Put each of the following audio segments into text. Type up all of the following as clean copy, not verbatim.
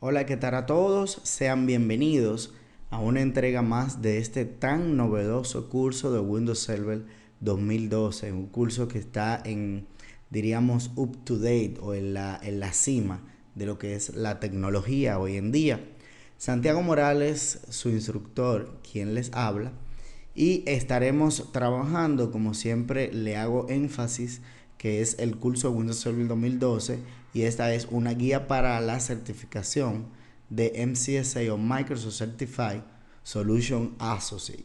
Hola, ¿qué tal a todos? Sean bienvenidos a una entrega más de este tan novedoso curso de Windows Server 2012, un curso que está diríamos, up to date o en la cima de lo que es la tecnología hoy en día. Santiago Morales, su instructor, quien les habla, y estaremos trabajando, como siempre le hago énfasis, que es el curso de Windows Server 2012, y esta es una guía para la certificación de MCSA o Microsoft Certified Solution Associate.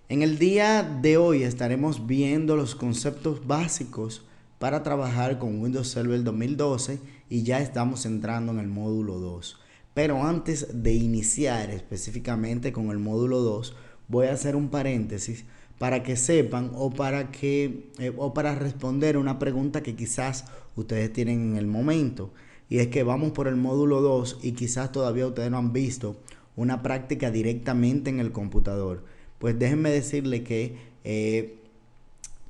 En el día de hoy estaremos viendo los conceptos básicos para trabajar con Windows Server 2012 y ya estamos entrando en el módulo 2. Pero antes de iniciar específicamente con el módulo 2, voy a hacer un paréntesis para que sepan o para responder una pregunta que quizás ustedes tienen en el momento. Y es que vamos por el módulo 2 y quizás todavía ustedes no han visto una práctica directamente en el computador. Pues déjenme decirle que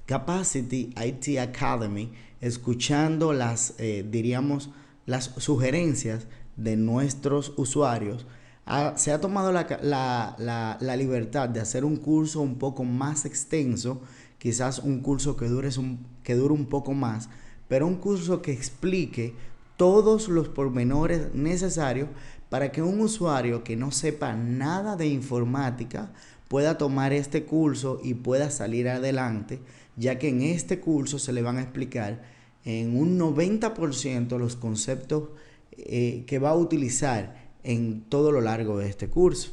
Capacity IT Academy, escuchando diríamos, las sugerencias de nuestros usuarios, se ha tomado la libertad de hacer un curso un poco más extenso, quizás un curso que dure un poco más, pero un curso que explique todos los pormenores necesarios para que un usuario que no sepa nada de informática pueda tomar este curso y pueda salir adelante, ya que en este curso se le van a explicar en un 90% los conceptos que va a utilizar en todo lo largo de este curso.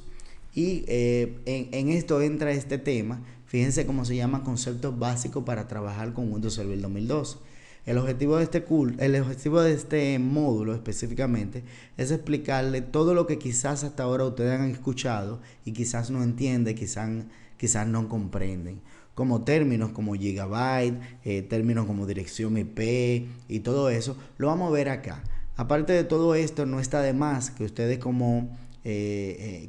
Y en esto entra este tema. Fíjense cómo se llama conceptos básicos para trabajar con Windows Server 2012. El objetivo de este módulo específicamente es explicarle todo lo que quizás hasta ahora ustedes han escuchado y quizás no entienden, quizás no comprenden. Como términos como gigabyte, términos como dirección IP y todo eso, lo vamos a ver acá. Aparte de todo esto, no está de más que ustedes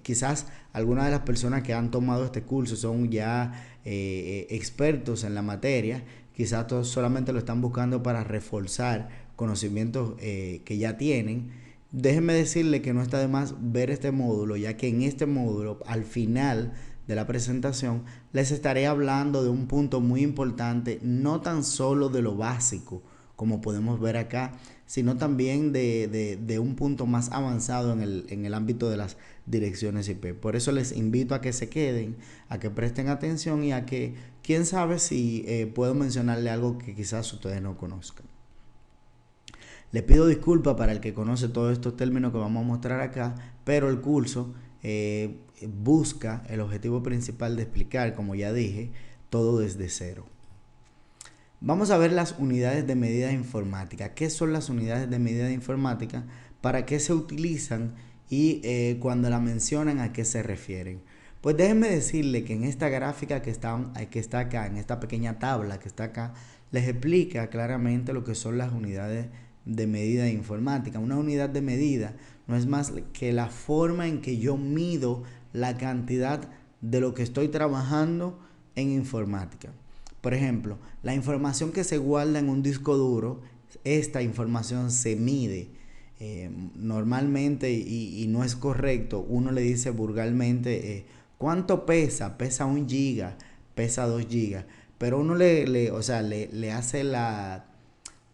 quizás algunas de las personas que han tomado este curso son ya expertos en la materia, quizás todos solamente lo están buscando para reforzar conocimientos que ya tienen. Déjenme decirle que no está de más ver este módulo, ya que en este módulo, al final de la presentación, les estaré hablando de un punto muy importante, no tan solo de lo básico, como podemos ver acá, sino también de un punto más avanzado en el ámbito de las direcciones IP. Por eso les invito a que se queden, a que presten atención y a que, quién sabe si puedo mencionarle algo que quizás ustedes no conozcan. Le pido disculpas para el que conoce todos estos términos que vamos a mostrar acá, pero el curso busca el objetivo principal de explicar, como ya dije, todo desde cero. Vamos a ver las unidades de medida informática. ¿Qué son las unidades de medida informática? ¿Para qué se utilizan? Y cuando la mencionan, ¿a qué se refieren? Pues déjenme decirle que en esta gráfica que está acá, en esta pequeña tabla que está acá, les explica claramente lo que son las unidades de medida informática. Una unidad de medida no es más que la forma en que yo mido la cantidad de lo que estoy trabajando en informática. Por ejemplo, la información que se guarda en un disco duro, esta información se mide. Normalmente, y no es correcto, uno le dice vulgarmente, ¿cuánto pesa? Pesa 1 GB, pesa 2 GB. Pero uno le hace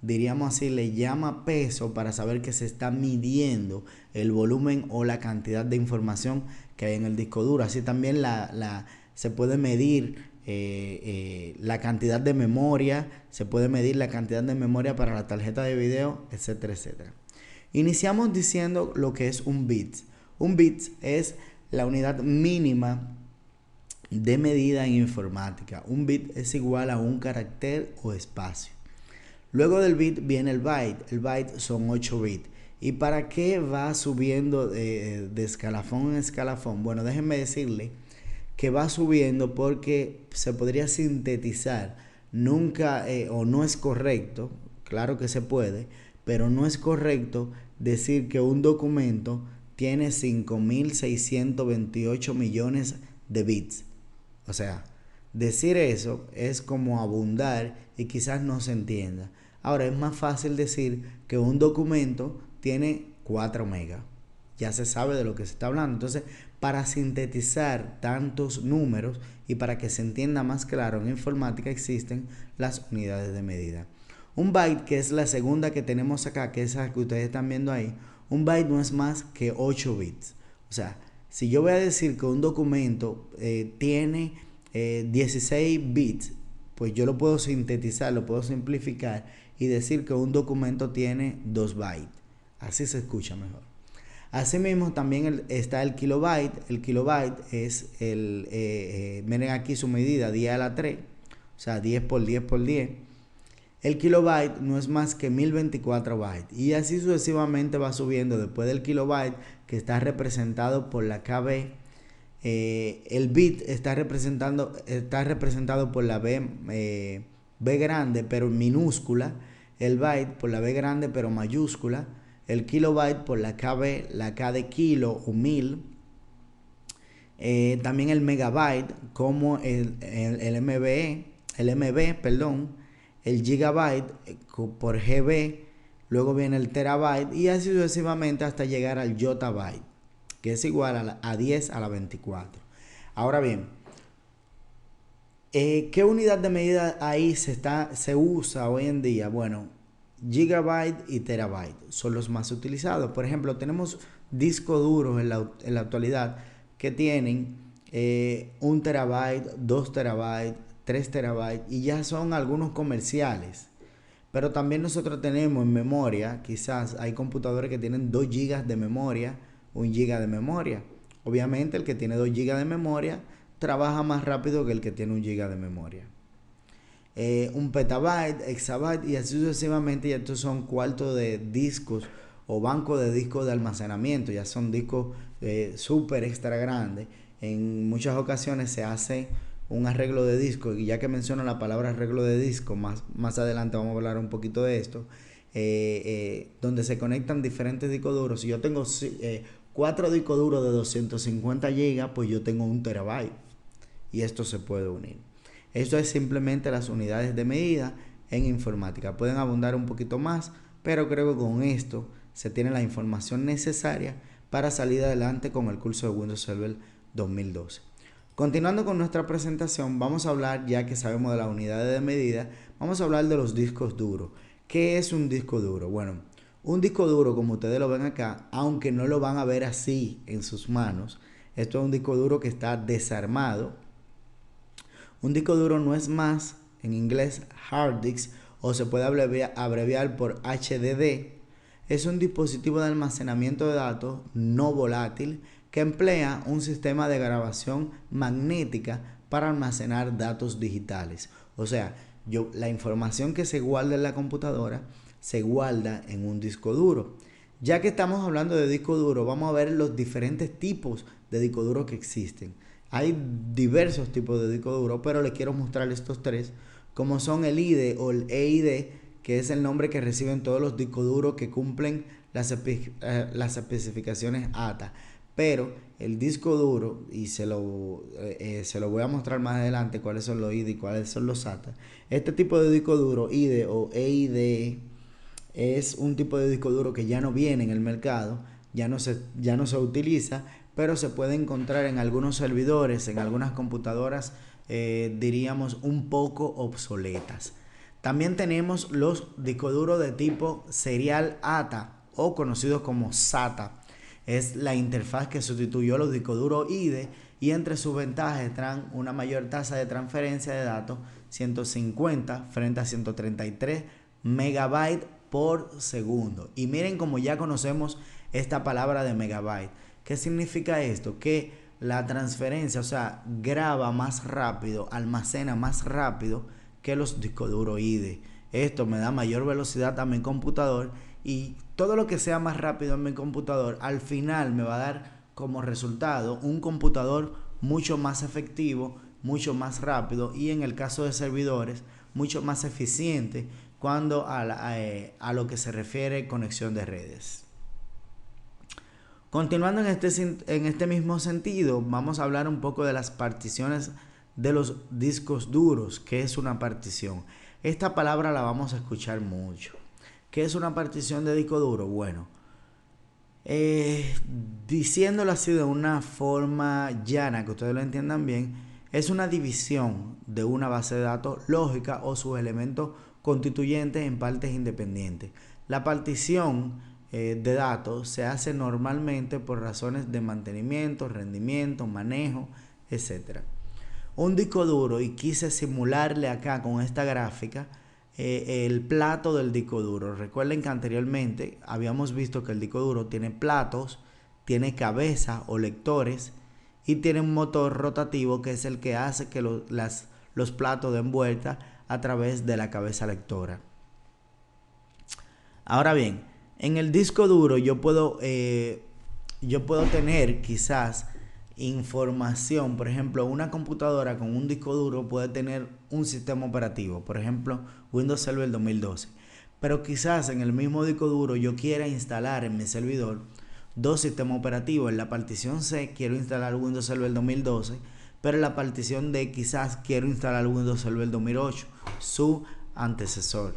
diríamos así, le llama peso para saber que se está midiendo el volumen o la cantidad de información que hay en el disco duro. Así también se puede medir la cantidad de memoria, se puede medir la cantidad de memoria para la tarjeta de video, etcétera, etcétera. Iniciamos diciendo lo que es un bit. Un bit es la unidad mínima de medida en informática. Un bit es igual a un carácter o espacio. Luego del bit viene el byte. El byte son 8 bits. ¿Y para qué va subiendo de escalafón en escalafón? Bueno, déjenme decirle que va subiendo porque se podría sintetizar. Nunca o no es correcto, claro que se puede, pero no es correcto decir que un documento tiene 5.628 millones de bits. O sea, decir eso es como abundar y quizás no se entienda. Ahora es más fácil decir que un documento tiene 4 megas. Ya se sabe de lo que se está hablando. Entonces, para sintetizar tantos números y para que se entienda más claro, en informática existen las unidades de medida. Un byte, que es la segunda que tenemos acá, que es esa que ustedes están viendo ahí, un byte no es más que 8 bits. O sea, si yo voy a decir que un documento tiene 16 bits, pues yo lo puedo sintetizar, lo puedo simplificar y decir que un documento tiene 2 bytes. Así se escucha mejor. Asimismo, también está el kilobyte. El kilobyte es miren aquí su medida, 10 a la 3, o sea, 10 por 10 por 10. El kilobyte no es más que 1024 bytes. Y así sucesivamente va subiendo. Después del kilobyte, que está representado por la KB, el bit está representado por la B grande, pero minúscula. El byte por la B grande, pero mayúscula. El kilobyte por la KB, la K de kilo o 1000. También el megabyte, como el MB, perdón. El gigabyte por GB. Luego viene el terabyte y así sucesivamente hasta llegar al yottabyte, que es igual a 10 a la 24. Ahora bien, ¿qué unidad de medida ahí se usa hoy en día? Bueno, gigabyte y terabyte son los más utilizados. Por ejemplo, tenemos discos duros en la actualidad que tienen 1 terabyte, 2 terabytes, 3 terabytes y ya son algunos comerciales. Pero también nosotros tenemos en memoria, quizás hay computadores que tienen 2 gigas de memoria, 1 giga de memoria. Obviamente el que tiene 2 gigas de memoria trabaja más rápido que el que tiene 1 giga de memoria. 1 petabyte, exabyte y así sucesivamente. Y estos son cuartos de discos o bancos de discos de almacenamiento. Ya son discos súper extra grandes. En muchas ocasiones se hace un arreglo de disco, y ya que menciono la palabra arreglo de disco, más adelante vamos a hablar un poquito de esto, donde se conectan diferentes discos duros. Si yo tengo 4 discos duros de 250 GB, pues yo tengo 1 terabyte y esto se puede unir. Esto es simplemente las unidades de medida en informática. Pueden abundar un poquito más, pero creo que con esto se tiene la información necesaria para salir adelante con el curso de Windows Server 2012. Continuando con nuestra presentación, vamos a hablar, ya que sabemos de las unidades de medida, vamos a hablar de los discos duros. ¿Qué es un disco duro? Bueno, un disco duro, como ustedes lo ven acá, aunque no lo van a ver así en sus manos, esto es un disco duro que está desarmado. Un disco duro no es más, en inglés, hard disk, o se puede abreviar por HDD. Es un dispositivo de almacenamiento de datos no volátil que emplea un sistema de grabación magnética para almacenar datos digitales. O sea, la información que se guarda en la computadora se guarda en un disco duro. Ya que estamos hablando de disco duro, vamos a ver los diferentes tipos de disco duro que existen. Hay diversos tipos de disco duro, pero les quiero mostrar estos tres, como son el IDE o el EID, que es el nombre que reciben todos los discos duros que cumplen las especificaciones ATA. Pero el disco duro, y se lo voy a mostrar más adelante cuáles son los IDE y cuáles son los SATA. Este tipo de disco duro, IDE o EID, es un tipo de disco duro que ya no viene en el mercado, ya no se utiliza, pero se puede encontrar en algunos servidores, en algunas computadoras, diríamos un poco obsoletas. También tenemos los discos duros de tipo serial ATA o conocidos como SATA. Es la interfaz que sustituyó a los discos duros IDE y entre sus ventajas están una mayor tasa de transferencia de datos, 150 frente a 133 megabytes por segundo. Y miren como ya conocemos esta palabra de megabyte. ¿Qué significa esto? Que la transferencia, o sea, graba más rápido, almacena más rápido que los discos duros IDE. Esto me da mayor velocidad a mi computador y todo lo que sea más rápido en mi computador al final me va a dar como resultado un computador mucho más efectivo, mucho más rápido y en el caso de servidores mucho más eficiente cuando a lo que se refiere conexión de redes. Continuando en este mismo sentido, vamos a hablar un poco de las particiones de los discos duros. ¿Qué es una partición? Esta palabra la vamos a escuchar mucho. ¿Qué es una partición de disco duro? Bueno, Eh, Diciéndolo así de una forma llana, que ustedes lo entiendan bien, es una división de una base de datos lógica o sus elementos constituyentes en partes independientes. La partición de datos se hace normalmente por razones de mantenimiento, rendimiento, manejo, etcétera. Un disco duro, y quise simularle acá con esta gráfica el plato del disco duro. Recuerden que anteriormente habíamos visto que el disco duro tiene platos, tiene cabeza o lectores y tiene un motor rotativo que es el que hace que los platos den vuelta a través de la cabeza lectora. Ahora bien, en el disco duro yo puedo tener quizás información. Por ejemplo, una computadora con un disco duro puede tener un sistema operativo, por ejemplo, Windows Server 2012. Pero quizás en el mismo disco duro yo quiera instalar en mi servidor dos sistemas operativos. En la partición C quiero instalar Windows Server 2012, pero en la partición D quizás quiero instalar Windows Server 2008, su antecesor.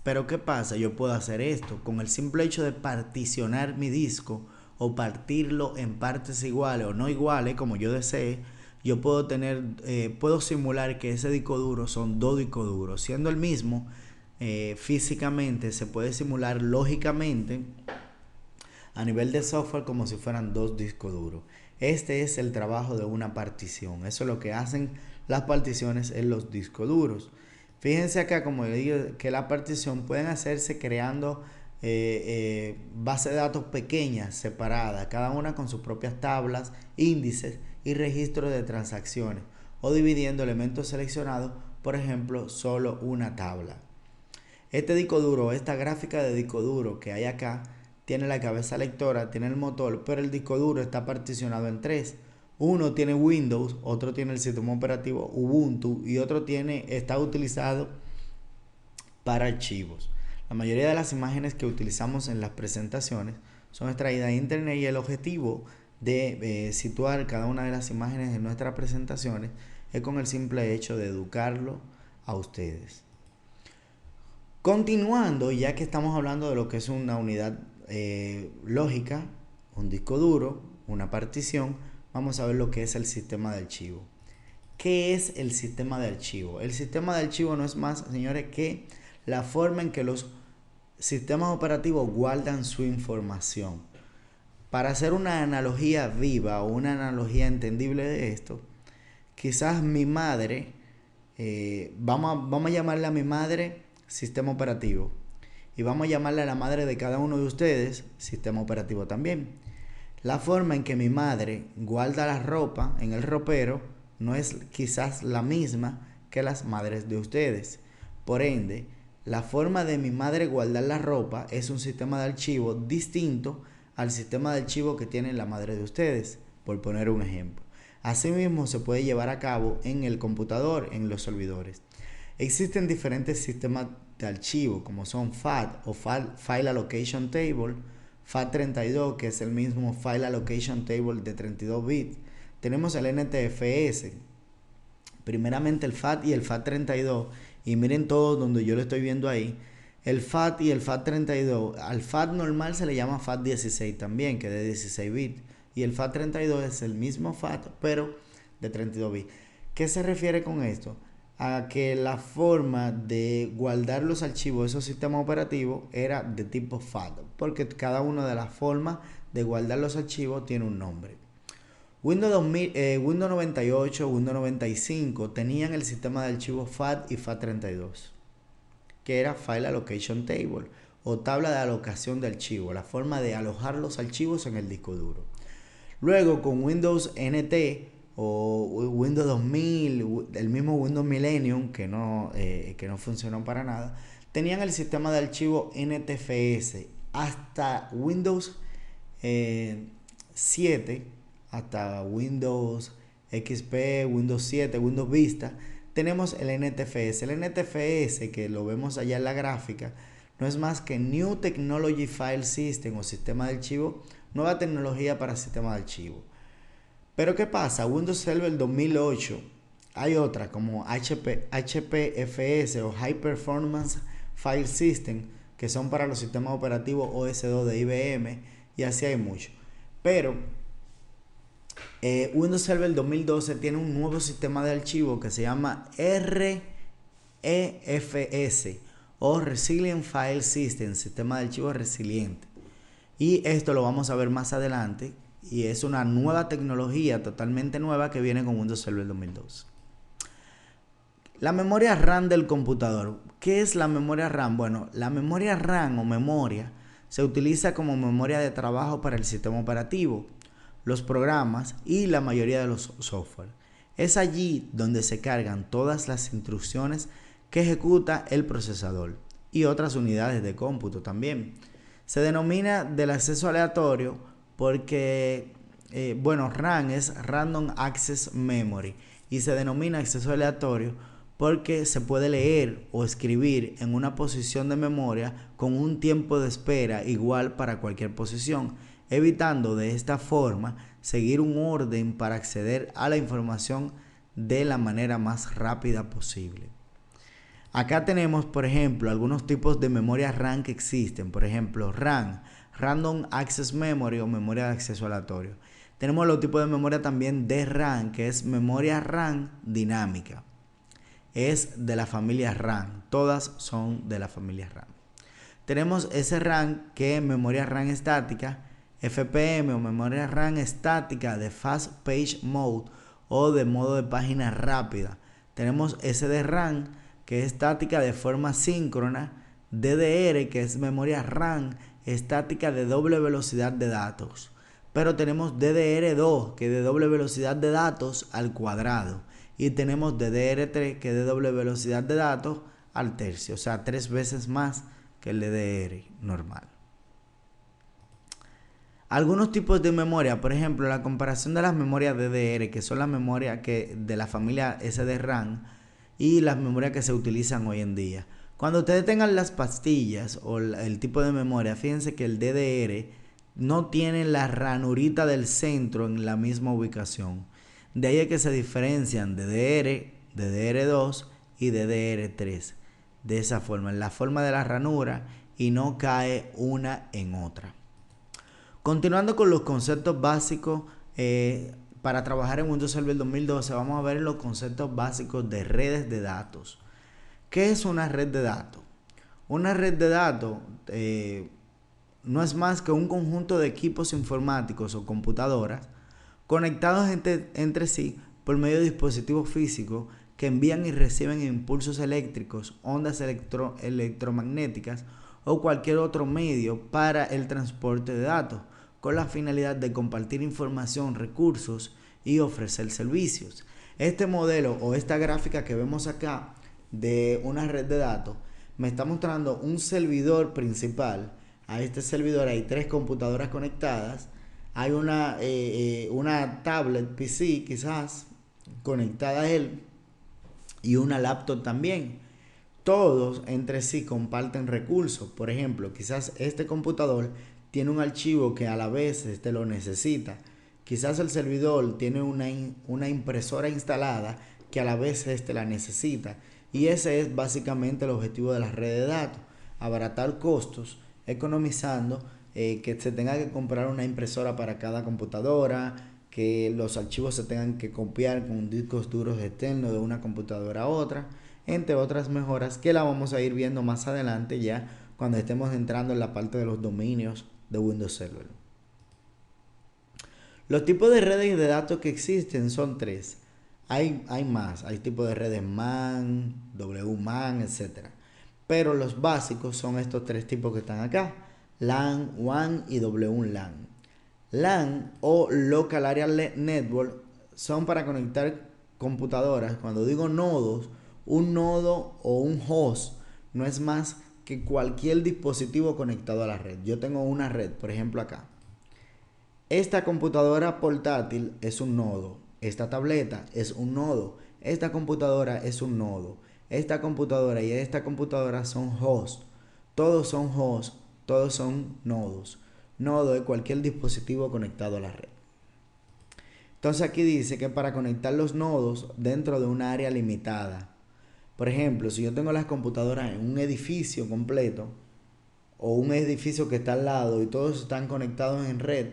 Pero ¿qué pasa? Yo puedo hacer esto con el simple hecho de particionar mi disco o partirlo en partes iguales o no iguales como yo desee. Yo puedo simular que ese disco duro son dos discos duros, siendo el mismo. Físicamente se puede simular lógicamente a nivel de software como si fueran dos discos duros. Este es el trabajo de una partición. Eso es lo que hacen las particiones en los discos duros. Fíjense acá, como yo digo, que la partición pueden hacerse creando bases de datos pequeñas, separadas, cada una con sus propias tablas, índices y registros de transacciones, o dividiendo elementos seleccionados, por ejemplo, solo una tabla. Este disco duro, esta gráfica de disco duro que hay acá, tiene la cabeza lectora, tiene el motor, pero el disco duro está particionado en tres. Uno tiene Windows, otro tiene el sistema operativo Ubuntu y otro está utilizado para archivos. La mayoría de las imágenes que utilizamos en las presentaciones son extraídas de internet y el objetivo de situar cada una de las imágenes en nuestras presentaciones es con el simple hecho de educarlo a ustedes. Continuando, ya que estamos hablando de lo que es una unidad lógica, un disco duro, una partición, vamos a ver lo que es el sistema de archivo. ¿Qué es el sistema de archivo? El sistema de archivo no es más, señores, que la forma en que los sistemas operativos guardan su información. Para hacer una analogía viva o una analogía entendible de esto, quizás mi madre, vamos a llamarle a mi madre sistema operativo, y vamos a llamarle a la madre de cada uno de ustedes sistema operativo también. La forma en que mi madre guarda la ropa en el ropero no es quizás la misma que las madres de ustedes. Por ende, la forma de mi madre guardar la ropa es un sistema de archivo distinto al sistema de archivo que tiene la madre de ustedes, por poner un ejemplo. Asimismo, se puede llevar a cabo en el computador, en los servidores. Existen diferentes sistemas de archivo, como son FAT o File Allocation Table, FAT32, que es el mismo File Allocation Table de 32 bits. Tenemos el NTFS, primeramente el FAT y el FAT32, y miren todo donde yo lo estoy viendo ahí. El FAT y el FAT32, al FAT normal se le llama FAT16 también, que es de 16 bits, y el FAT32 es el mismo FAT, pero de 32 bits. ¿Qué se refiere con esto? A que la forma de guardar los archivos de esos sistemas operativos era de tipo FAT, porque cada una de las formas de guardar los archivos tiene un nombre. Windows 98, Windows 95 tenían el sistema de archivos FAT y FAT32, que era File Allocation Table o tabla de alocación de archivos, la forma de alojar los archivos en el disco duro. Luego con Windows NT o Windows 2000, el mismo Windows Millennium, que no funcionó para nada, tenían el sistema de archivo NTFS. Hasta Windows 7, hasta Windows XP, Windows 7, Windows Vista, tenemos el NTFS. El NTFS, que lo vemos allá en la gráfica, no es más que New Technology File System o sistema de archivo, nueva tecnología para sistema de archivo. Pero ¿qué pasa? Windows Server 2008, hay otra como HPFS o High Performance File System, que son para los sistemas operativos OS2 de IBM, y así hay mucho. Pero Windows Server 2012 tiene un nuevo sistema de archivo que se llama REFS o Resilient File System, sistema de archivos resiliente. Y esto lo vamos a ver más adelante y es una nueva tecnología totalmente nueva que viene con Windows Server 2012. La memoria RAM del computador. ¿Qué es la memoria RAM? Bueno, la memoria RAM o memoria se utiliza como memoria de trabajo para el sistema operativo, los programas y la mayoría de los software. Es allí donde se cargan todas las instrucciones que ejecuta el procesador y otras unidades de cómputo también. Se denomina del acceso aleatorio porque, RAM es Random Access Memory y se denomina acceso aleatorio porque se puede leer o escribir en una posición de memoria con un tiempo de espera igual para cualquier posición, evitando de esta forma seguir un orden para acceder a la información de la manera más rápida posible. Acá tenemos, por ejemplo, algunos tipos de memoria RAM que existen. Por ejemplo, RAM, Random Access Memory o memoria de acceso aleatorio. Tenemos los tipos de memoria también de RAM, que es memoria RAM dinámica. Es de la familia RAM. Todas son de la familia RAM. Tenemos SRAM, que es memoria RAM estática, FPM o memoria RAM estática de Fast Page Mode o de modo de página rápida. Tenemos SDRAM, que es estática de forma síncrona, DDR, que es memoria RAM estática de doble velocidad de datos. Pero tenemos DDR2, que es de doble velocidad de datos al cuadrado. Y tenemos DDR3, que es de doble velocidad de datos al tercio, o sea, 3 veces más que el DDR normal. Algunos tipos de memoria, por ejemplo, la comparación de las memorias DDR, que son las memorias de la familia SDRAM, y las memorias que se utilizan hoy en día. Cuando ustedes tengan las pastillas o el tipo de memoria, fíjense que el DDR no tiene la ranurita del centro en la misma ubicación. De ahí es que se diferencian DDR, DDR2 y DDR3. De esa forma, en la forma de la ranura y no cae una en otra. Continuando con los conceptos básicos, para trabajar en Windows Server 2012 vamos a ver los conceptos básicos de redes de datos. ¿Qué es una red de datos? Una red de datos no es más que un conjunto de equipos informáticos o computadoras conectados entre sí por medio de dispositivos físicos que envían y reciben impulsos eléctricos, ondas electromagnéticas o cualquier otro medio para el transporte de datos, con la finalidad de compartir información, recursos y ofrecer servicios. Este modelo o esta gráfica que vemos acá de una red de datos me está mostrando un servidor principal. A este servidor hay 3 computadoras conectadas. Hay una tablet PC quizás conectada a él y una laptop también. Todos entre sí comparten recursos. Por ejemplo, quizás este computador tiene un archivo que a la vez lo necesita. Quizás el servidor tiene una impresora instalada que a la vez la necesita. Y ese es básicamente el objetivo de la red de datos. Abaratar costos, economizando, que se tenga que comprar una impresora para cada computadora, que los archivos se tengan que copiar con discos duros externos de una computadora a otra, entre otras mejoras que la vamos a ir viendo más adelante ya cuando estemos entrando en la parte de los dominios de Windows Server. Los tipos de redes de datos que existen son 3. Hay más, hay tipos de redes MAN, WMAN, etc. Pero los básicos son estos 3 tipos que están acá: LAN, WAN y WLAN. LAN o Local Area Network son para conectar computadoras. Cuando digo nodos, un nodo o un host no es más que cualquier dispositivo conectado a la red. Yo tengo una red, por ejemplo acá. Esta computadora portátil es un nodo. Esta tableta es un nodo. Esta computadora es un nodo. Esta computadora y esta computadora son hosts. Todos son hosts, todos son nodos. Nodo es cualquier dispositivo conectado a la red. Entonces aquí dice que para conectar los nodos dentro de un área limitada. Por ejemplo, si yo tengo las computadoras en un edificio completo, o un edificio que está al lado y todos están conectados en red,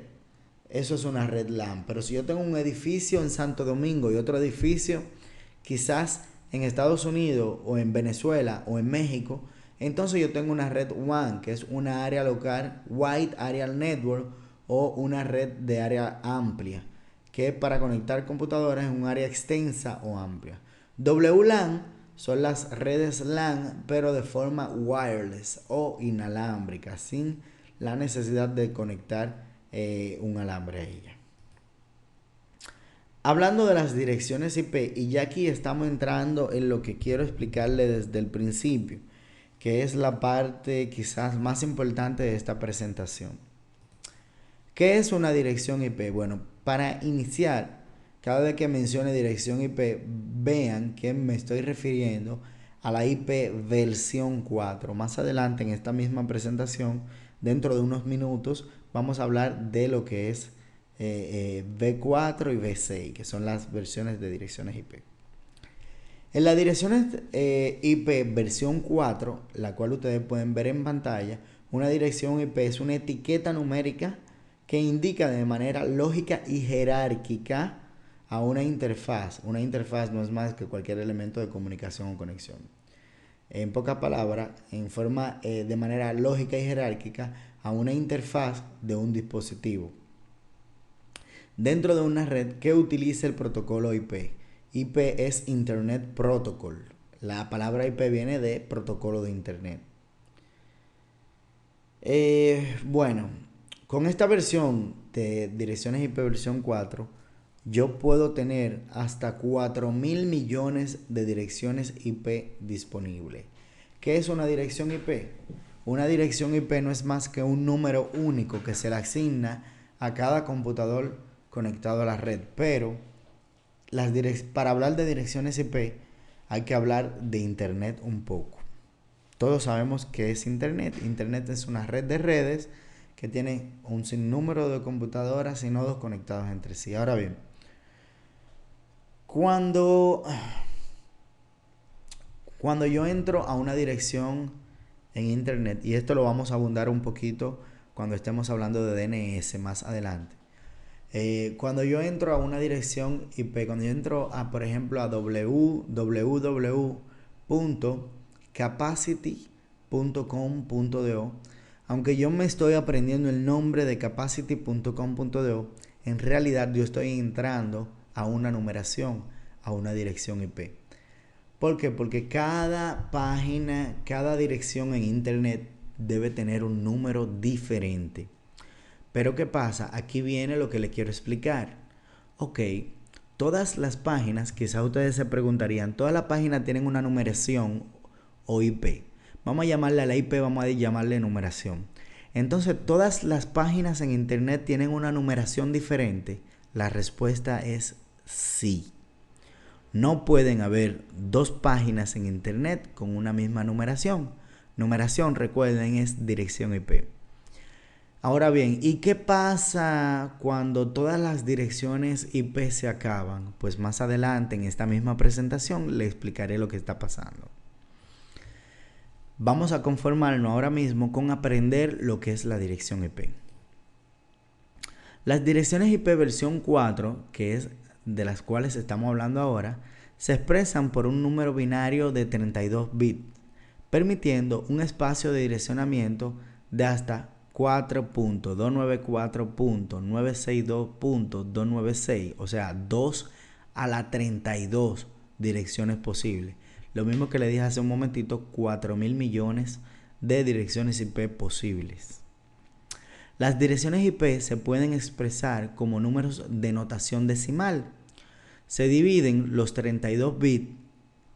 eso es una red LAN. Pero si yo tengo un edificio en Santo Domingo y otro edificio quizás en Estados Unidos o en Venezuela o en México, entonces yo tengo una red WAN, que es una área local, Wide Area Network, o una red de área amplia, que para conectar computadoras en un área extensa o amplia. WLAN son las redes LAN, pero de forma wireless o inalámbrica, sin la necesidad de conectar un alambre a ella. Hablando de las direcciones IP, y ya aquí estamos entrando en lo que quiero explicarle desde el principio, que es la parte quizás más importante de esta presentación. ¿Qué es una dirección IP? Bueno, para iniciar, cada vez que mencione dirección IP, vean que me estoy refiriendo a la IP versión 4. Más adelante en esta misma presentación, dentro de unos minutos, vamos a hablar de lo que es V4 y V6, que son las versiones de direcciones IP. En las direcciones IP versión 4, la cual ustedes pueden ver en pantalla, una dirección IP es una etiqueta numérica que indica de manera lógica y jerárquica a una interfaz. Una interfaz no es más que cualquier elemento de comunicación o conexión. En pocas palabras, en forma de manera lógica y jerárquica a una interfaz de un dispositivo dentro de una red que utilice el protocolo IP. IP es Internet Protocol. La palabra IP viene de protocolo de Internet. Bueno, con esta versión de direcciones IP versión 4, yo puedo tener hasta 4.000 millones de direcciones IP disponibles. ¿Qué es una dirección IP? Una dirección IP no es más que un número único que se le asigna a cada computador conectado a la red. Pero para hablar de direcciones IP hay que hablar de Internet un poco. Todos sabemos qué es Internet. Internet es una red de redes que tiene un sinnúmero de computadoras y nodos conectados entre sí. Ahora bien, cuando yo entro a una dirección en Internet, y esto lo vamos a abundar un poquito cuando estemos hablando de DNS más adelante. Cuando yo entro a una dirección IP, cuando yo entro por ejemplo, a www.capacity.com.do, aunque yo me estoy aprendiendo el nombre de capacity.com.do, en realidad yo estoy entrando a una numeración, a una dirección IP. ¿Por qué? Porque cada página, cada dirección en Internet debe tener un número diferente. Pero ¿qué pasa? Aquí viene lo que les quiero explicar. Ok, todas las páginas, quizás ustedes se preguntarían, todas las páginas tienen una numeración o IP. Vamos a llamarle a la IP, vamos a llamarle numeración. Entonces, ¿todas las páginas en Internet tienen una numeración diferente? La respuesta es sí. No pueden haber dos páginas en Internet con una misma numeración. Numeración, recuerden, es dirección IP. Ahora bien, ¿y qué pasa cuando todas las direcciones IP se acaban? Pues más adelante en esta misma presentación le explicaré lo que está pasando. Vamos a conformarnos ahora mismo con aprender lo que es la dirección IP. Las direcciones IP versión 4, que es de las cuales estamos hablando ahora, se expresan por un número binario de 32 bits, permitiendo un espacio de direccionamiento de hasta 4.294.962.296, o sea, 2 a la 32 direcciones posibles. Lo mismo que le dije hace un momentito, 4.000 millones de direcciones IP posibles. Las direcciones IP se pueden expresar como números de notación decimal. Se dividen los 32 bits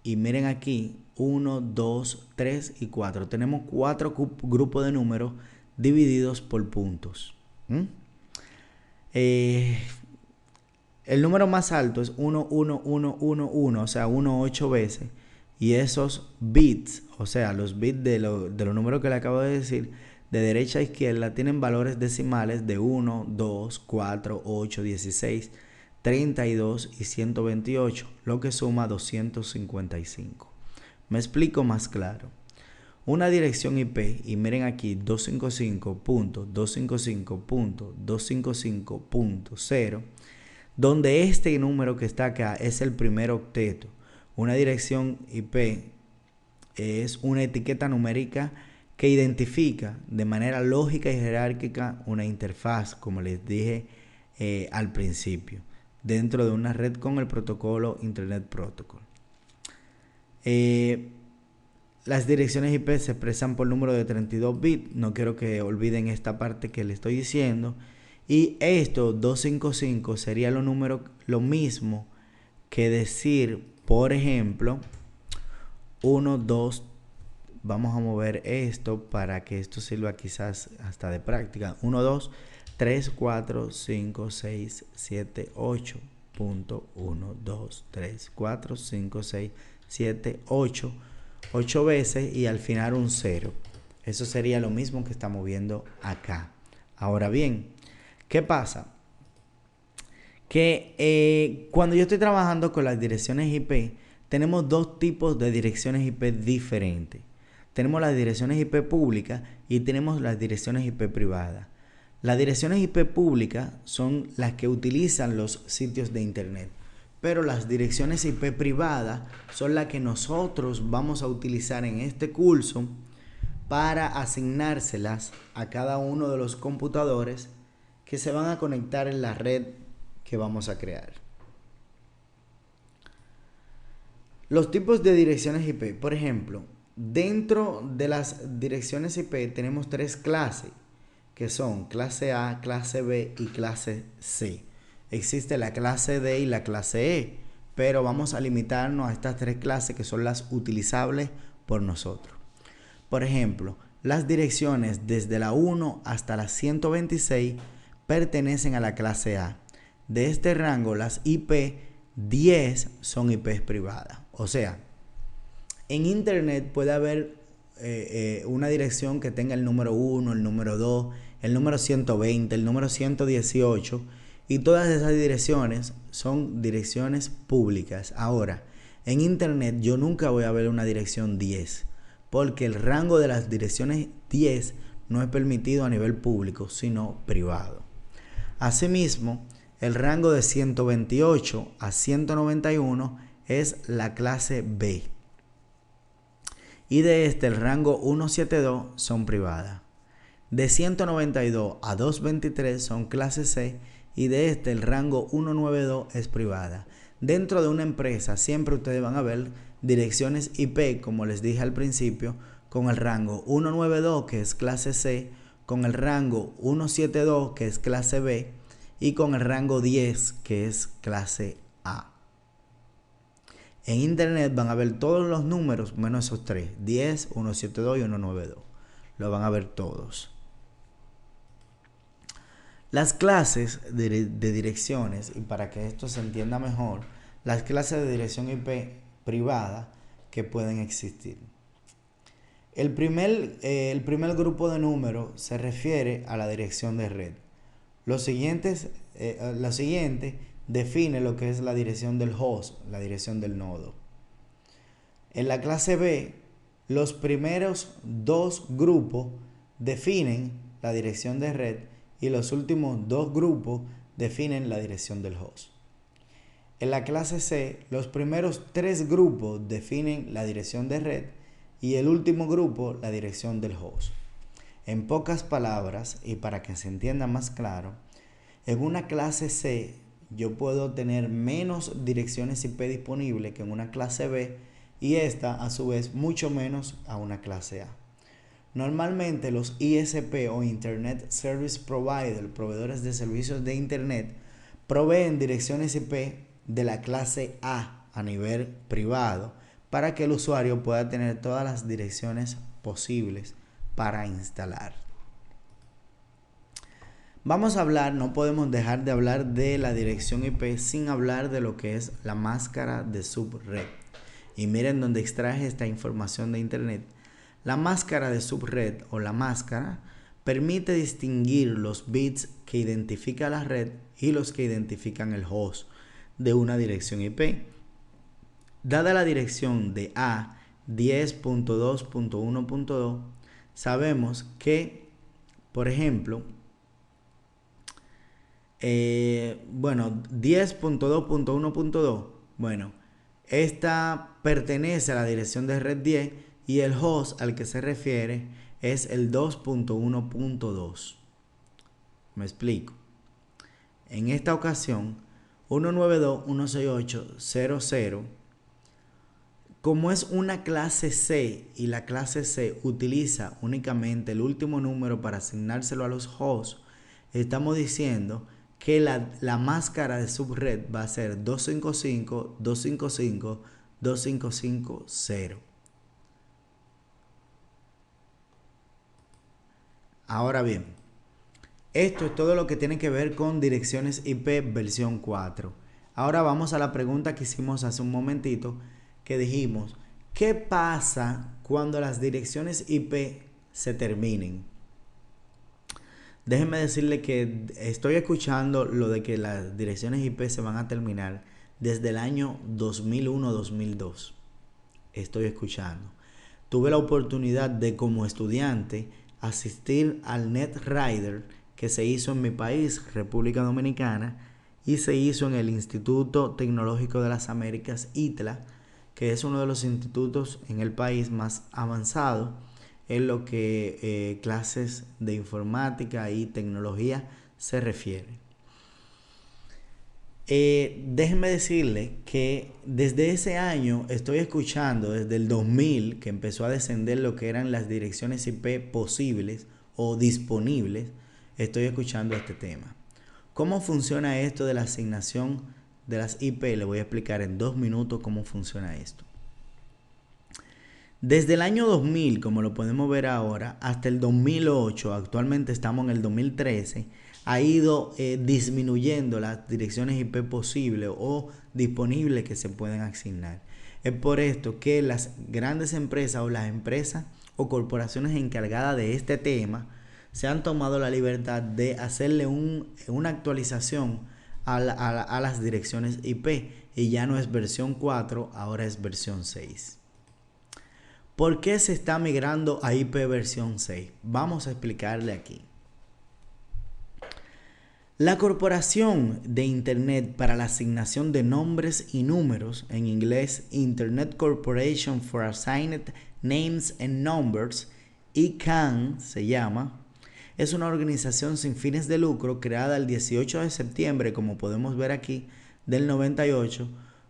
y miren aquí, 1, 2, 3 y 4. Tenemos 4 grupos de números divididos por puntos. El número más alto es 1, 1, 1, 1, 1, o sea, 1 8 veces. Y esos bits, o sea, los bits de los números que le acabo de decir, de derecha a izquierda, tienen valores decimales de 1, 2, 4, 8, 16, 32 y 128, lo que suma 255. Me explico más claro. una dirección IP, y miren aquí 255.255.255.0, donde este número que está acá es el primer octeto. Una dirección IP es una etiqueta numérica que identifica de manera lógica y jerárquica una interfaz, como les dije al principio, dentro de una red con el protocolo Internet Protocol. Las direcciones IP se expresan por número de 32 bits. No quiero que olviden esta parte que les estoy diciendo. Y esto, 255, sería lo mismo que decir, por ejemplo, 1, 2, vamos a mover esto para que esto sirva quizás hasta de práctica. 1, 2, 3, 4, 5, 6, 7, 8. Punto 1, 2, 3, 4, 5, 6, 7, 8. 8 veces y al final un 0. Eso sería lo mismo que estamos viendo acá. Ahora bien, ¿qué pasa? Que cuando yo estoy trabajando con las direcciones IP, tenemos dos tipos de direcciones IP diferentes. Tenemos las direcciones IP públicas y tenemos las direcciones IP privadas. Las direcciones IP públicas son las que utilizan los sitios de internet, pero las direcciones IP privadas son las que nosotros vamos a utilizar en este curso para asignárselas a cada uno de los computadores que se van a conectar en la red que vamos a crear. Los tipos de direcciones IP, por ejemplo, dentro de las direcciones IP tenemos tres clases, que son clase A, clase B y clase C. Existe la clase D y la clase E, pero vamos a limitarnos a estas tres clases que son las utilizables por nosotros. Por ejemplo, las direcciones desde la 1 hasta la 126 pertenecen a la clase A. De este rango, las IP 10 son IPs privadas. O sea, en internet puede haber una dirección que tenga el número 1, el número 2, el número 120, el número 118, y todas esas direcciones son direcciones públicas. Ahora, en internet yo nunca voy a ver una dirección 10, porque el rango de las direcciones 10 no es permitido a nivel público, sino privado. Asimismo, el rango de 128 a 191 es la clase B. Y de este el rango 172 son privadas. De 192 a 223 son clase C y de este el rango 192 es privada. Dentro de una empresa siempre ustedes van a ver direcciones IP, como les dije al principio, con el rango 192 que es clase C, con el rango 172 que es clase B y con el rango 10 que es clase A. En internet van a ver todos los números menos esos tres, 10, 172 y 192. Lo van a ver todos. Las clases de direcciones, y para que esto se entienda mejor, las clases de dirección IP privada que pueden existir. El primer grupo de números se refiere a la dirección de red. La siguiente define lo que es la dirección del host, la dirección del nodo. En la clase B, los primeros dos grupos definen la dirección de red y los últimos dos grupos definen la dirección del host. En la clase C, los primeros tres grupos definen la dirección de red y el último grupo la dirección del host. En pocas palabras, y para que se entienda más claro, en una clase C yo puedo tener menos direcciones IP disponibles que en una clase B y esta a su vez mucho menos a una clase A. Normalmente los ISP o Internet Service Provider, proveedores de servicios de Internet, proveen direcciones IP de la clase A nivel privado para que el usuario pueda tener todas las direcciones posibles para instalar. Vamos a hablar, no podemos dejar de hablar de la dirección IP sin hablar de lo que es la máscara de subred. Y miren donde extraje esta información de internet. La máscara de subred o la máscara permite distinguir los bits que identifica la red y los que identifican el host de una dirección IP. Dada la dirección de A 10.2.1.2, sabemos que, por ejemplo, bueno, 10.2.1.2, bueno, esta pertenece a la dirección de red 10 y el host al que se refiere es el 2.1.2. Me explico. En esta ocasión, 192.168.0.0, como es una clase C y la clase C utiliza únicamente el último número para asignárselo a los hosts, estamos diciendo que la máscara de subred va a ser 255.255.255.0. Ahora bien, esto es todo lo que tiene que ver con direcciones IP versión 4. Ahora vamos a la pregunta que hicimos hace un momentito, que dijimos, ¿qué pasa cuando las direcciones IP se terminen? Déjenme decirle que estoy escuchando lo de que las direcciones IP se van a terminar desde el año 2001-2002. Estoy escuchando. Tuve la oportunidad de, como estudiante, asistir al NetRider que se hizo en mi país, República Dominicana, y se hizo en el Instituto Tecnológico de las Américas, ITLA, que es uno de los institutos en el país más avanzado en lo que clases de informática y tecnología se refiere. Déjenme decirle que desde ese año estoy escuchando, desde el 2000, que empezó a descender lo que eran las direcciones IP posibles o disponibles, estoy escuchando este tema. ¿Cómo funciona esto de la asignación de las IP? Le voy a explicar en 2 minutos cómo funciona esto. Desde el año 2000, como lo podemos ver ahora, hasta el 2008, actualmente estamos en el 2013, ha ido disminuyendo las direcciones IP posibles o disponibles que se pueden asignar. Es por esto que las grandes empresas o las empresas o corporaciones encargadas de este tema se han tomado la libertad de hacerle una actualización a las direcciones IP, y ya no es versión 4, ahora es versión 6. ¿Por qué se está migrando a IP versión 6? Vamos a explicarle aquí. La Corporación de Internet para la Asignación de Nombres y Números, en inglés Internet Corporation for Assigned Names and Numbers, ICANN se llama, es una organización sin fines de lucro creada el 18 de septiembre, como podemos ver aquí, del 98,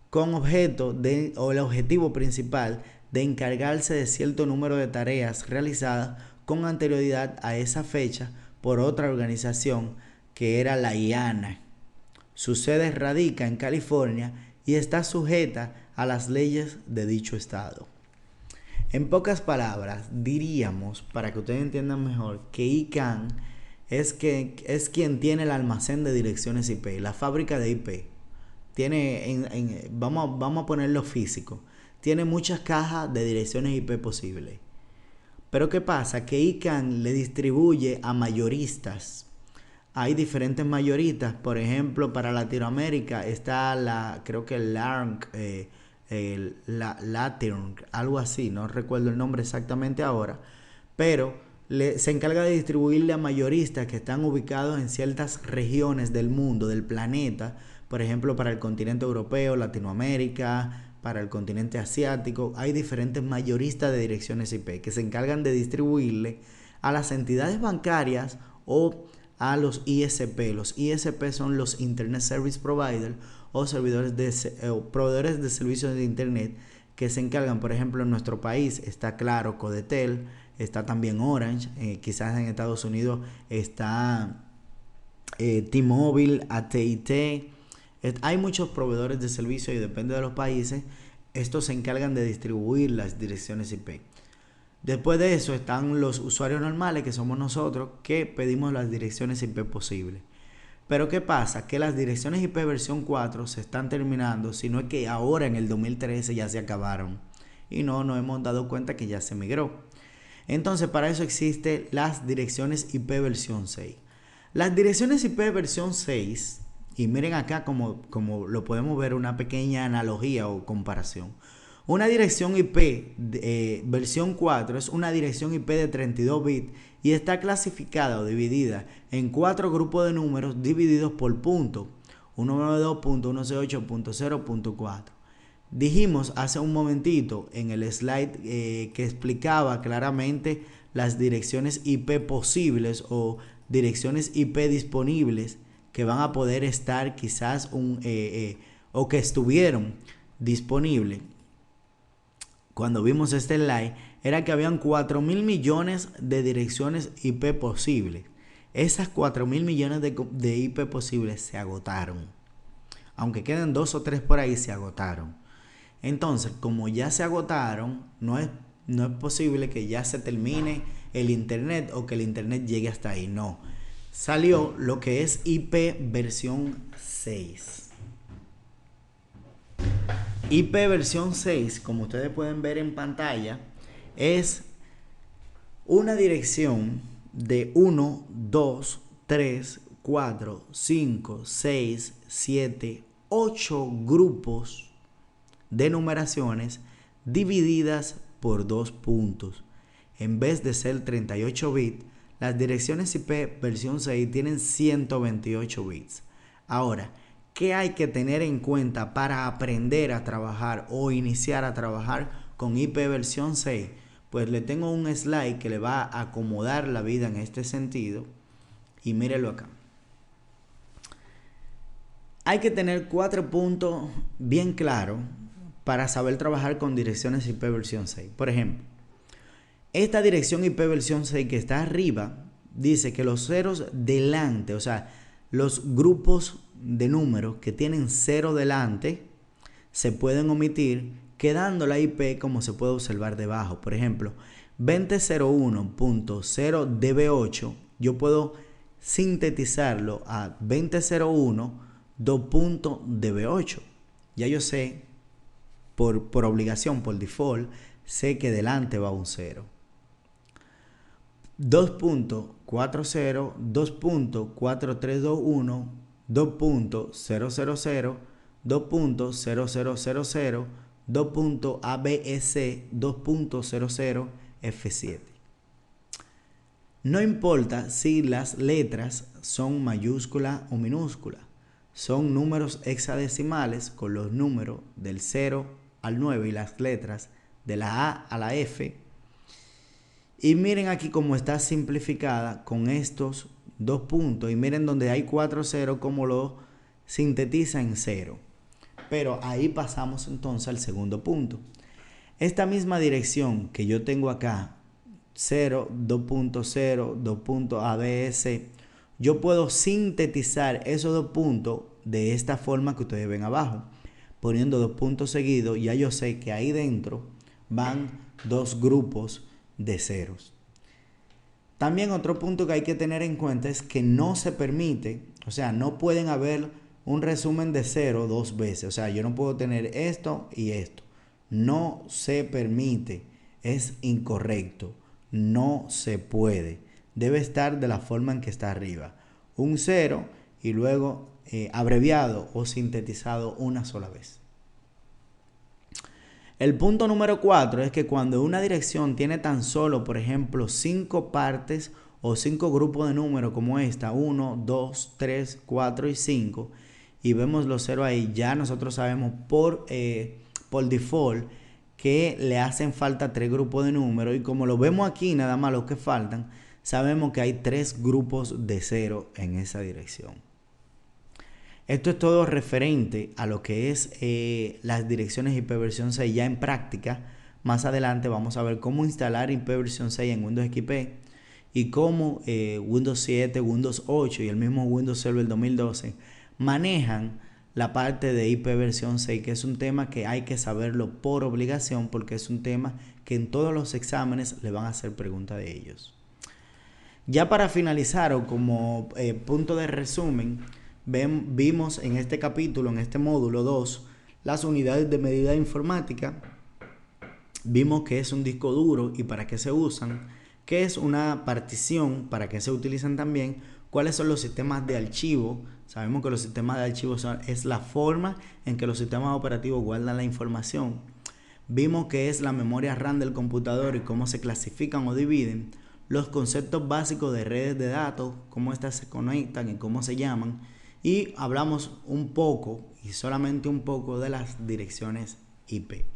con el objetivo principal de encargarse de cierto número de tareas realizadas con anterioridad a esa fecha por otra organización que era la IANA. Su sede radica en California y está sujeta a las leyes de dicho estado. En pocas palabras, diríamos, para que ustedes entiendan mejor, que ICANN es quien tiene el almacén de direcciones IP, la fábrica de IP. Vamos a ponerlo físico. Tiene muchas cajas de direcciones IP posibles. Pero ¿qué pasa? Que ICANN le distribuye a mayoristas. Hay diferentes mayoristas. Por ejemplo, para Latinoamérica está creo que Latin, algo así, no recuerdo el nombre exactamente ahora, pero se encarga de distribuirle a mayoristas que están ubicados en ciertas regiones del mundo, del planeta. Por ejemplo, para el continente europeo, Latinoamérica, para el continente asiático, hay diferentes mayoristas de direcciones IP que se encargan de distribuirle a las entidades bancarias o a los ISP. Los ISP son los Internet Service Provider o proveedores de servicios de Internet que se encargan. Por ejemplo, en nuestro país está Claro, Codetel, está también Orange, quizás en Estados Unidos está T-Mobile, AT&T. Hay muchos proveedores de servicios y depende de los países, estos se encargan de distribuir las direcciones IP. Después de eso están los usuarios normales, que somos nosotros, que pedimos las direcciones IP posibles. Pero ¿qué pasa? Que las direcciones IP versión 4 se están terminando, sino es que ahora en el 2013 ya se acabaron y no nos hemos dado cuenta que ya se migró. Entonces para eso existen las direcciones IP versión 6. Las direcciones IP versión 6, y miren acá como lo podemos ver, una pequeña analogía o comparación. Una dirección IP versión 4 es una dirección IP de 32 bits y está clasificada o dividida en 4 grupos de números divididos por puntos. 192.168.0.4. Dijimos hace un momentito en el slide que explicaba claramente las direcciones IP posibles o direcciones IP disponibles que van a poder estar quizás o que estuvieron disponibles. Cuando vimos este slide era que habían 4.000 millones de direcciones IP posibles. Esas 4.000 millones de IP posibles se agotaron. Aunque queden 2 o 3 por ahí, se agotaron. Entonces, como ya se agotaron, no es posible que ya se termine el internet o que el internet llegue hasta ahí. No. Salió lo que es IP versión 6. IP versión 6, como ustedes pueden ver en pantalla, es una dirección de 1, 2, 3, 4, 5, 6, 7, 8 grupos de numeraciones divididas por 2 puntos. En vez de ser 38 bits, las direcciones IP versión 6 tienen 128 bits. Ahora, ¿qué hay que tener en cuenta para aprender a trabajar o iniciar a trabajar con IP versión 6? Pues le tengo un slide que le va a acomodar la vida en este sentido. Y mírelo acá. Hay que tener 4 puntos bien claros para saber trabajar con direcciones IP versión 6. Por ejemplo, esta dirección IP versión 6 que está arriba dice que los ceros delante, o sea, los grupos de números que tienen 0 delante se pueden omitir, quedando la IP como se puede observar debajo. Por ejemplo, 2001.0db8 yo puedo sintetizarlo a 2001.2.db8. Ya yo sé, por obligación, por default, sé que delante va un 0. 2.40, 2.4321, 2.000, 2.0000, 2.abs, 2.00 F7. No importa si las letras son mayúsculas o minúsculas, son números hexadecimales con los números del 0 al 9 y las letras de la A a la F. Y miren aquí cómo está simplificada con estos 2 puntos. Y miren donde hay 4 0 como lo sintetiza en 0. Pero ahí pasamos entonces al segundo punto. Esta misma dirección que yo tengo acá, 0, 2.0, 2.abs, yo puedo sintetizar esos 2 puntos de esta forma que ustedes ven abajo. Poniendo 2 puntos seguidos, ya yo sé que ahí dentro van 2 grupos de ceros. También otro punto que hay que tener en cuenta es que no se permite, o sea, no pueden haber un resumen de 0 2 veces. O sea, yo no puedo tener esto y esto. No se permite, es incorrecto, no se puede. Debe estar de la forma en que está arriba. Un 0 y luego abreviado o sintetizado una sola vez. El punto número 4 es que cuando una dirección tiene tan solo, por ejemplo, 5 partes o 5 grupos de números como esta, 1, 2, 3, 4 y 5, y vemos los 0 ahí, ya nosotros sabemos por default que le hacen falta 3 grupos de números, y como lo vemos aquí, nada más los que faltan, sabemos que hay 3 grupos de 0 en esa dirección. Esto es todo referente a lo que es las direcciones IP versión 6 ya en práctica. Más adelante vamos a ver cómo instalar IP versión 6 en Windows XP y cómo Windows 7, Windows 8 y el mismo Windows Server 2012 manejan la parte de IP versión 6, que es un tema que hay que saberlo por obligación porque es un tema que en todos los exámenes le van a hacer preguntas de ellos. Ya para finalizar o como punto de resumen, vimos en este capítulo, en este módulo 2, las unidades de medida informática. Vimos qué es un disco duro y para qué se usan, qué es una partición, para qué se utilizan también, cuáles son los sistemas de archivo. Sabemos que los sistemas de archivo es la forma en que los sistemas operativos guardan la información. Vimos qué es la memoria RAM del computador y cómo se clasifican o dividen, los conceptos básicos de redes de datos, cómo éstas se conectan y cómo se llaman, y hablamos un poco y solamente un poco de las direcciones IP.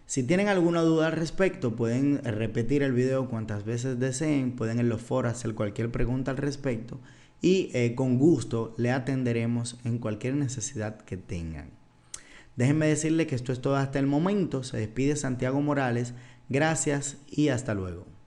Si tienen alguna duda al respecto, pueden repetir el video cuantas veces deseen, pueden en los foros hacer cualquier pregunta al respecto y con gusto le atenderemos en cualquier necesidad que tengan. Déjenme decirles que esto es todo hasta el momento. Se despide Santiago Morales. Gracias y hasta luego.